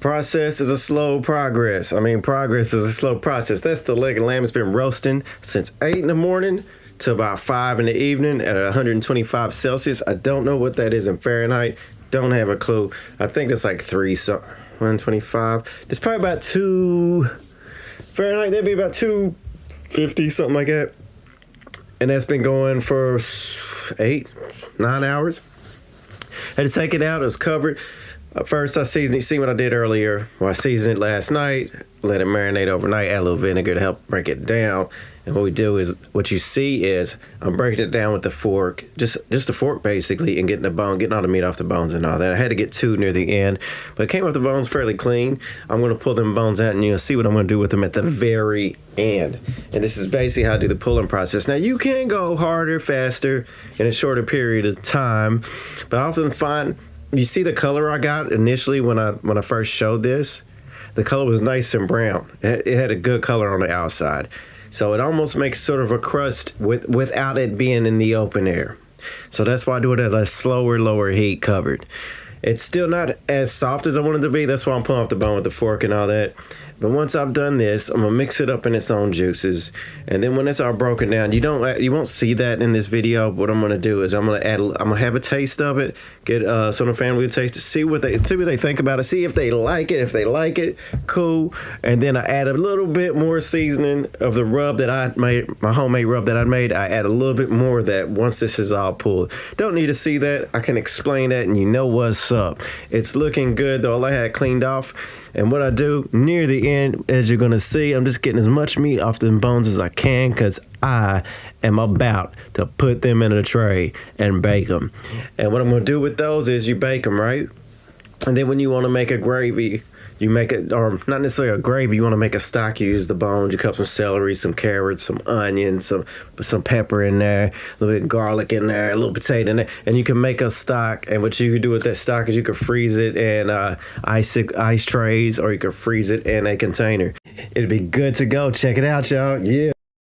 Process is a slow progress. I mean, progress is a slow process. That's the leg of lamb. It's been roasting since 8 in the morning to about 5 in the evening at 125 Celsius. I don't know what that is in Fahrenheit. Don't have a clue. I think it's like 125. It's probably about 2 Fahrenheit. That'd be about 250, something like that. And that's been going for 8, 9 hours. Had to take it out. It was covered. First, I seasoned it. You see what I did earlier? Well, I seasoned it last night, let it marinate overnight, add a little vinegar to help break it down. And what we do is, what you see is, I'm breaking it down with the fork, just the fork basically, and getting all the meat off the bones and all that. I had to get 2 near the end, but it came off the bones fairly clean. I'm going to pull them bones out, and you'll see what I'm going to do with them at the very end. And this is basically how I do the pulling process. Now, you can go harder, faster, in a shorter period of time, but I often find, you see the color I got initially when I first showed this? The color was nice and brown. It had a good color on the outside. So it almost makes sort of a crust without it being in the open air. So that's why I do it at a slower, lower heat covered. It's still not as soft as I want it to be. That's why I'm pulling off the bone with the fork and all that. But once I've done this, I'm gonna mix it up in its own juices, and then when it's all broken down, you won't see that in this video. What I'm gonna do is I'm gonna have a taste of it, get some of the family to taste it, see what they think about it, see if they like it. If they like it, cool. And then I add a little bit more seasoning of the rub that I made, my homemade rub that I made. I add a little bit more of that once this is all pulled. Don't need to see that. I can explain that, and you know what's up. It's looking good though. All I had cleaned off. And what I do near the end, as you're going to see, I'm just getting as much meat off them bones as I can, because I am about to put them in a tray and bake them. And what I'm going to do with those is you bake them, right? And then when you want to make a gravy, you make it, or not necessarily a gravy, you want to make a stock, you use the bones, you cut some celery, some carrots, some onions, some pepper in there, a little bit of garlic in there, a little potato in there, and you can make a stock. And what you can do with that stock is you can freeze it in ice trays, or you can freeze it in a container. It'd be good to go. Check it out, y'all. Yeah.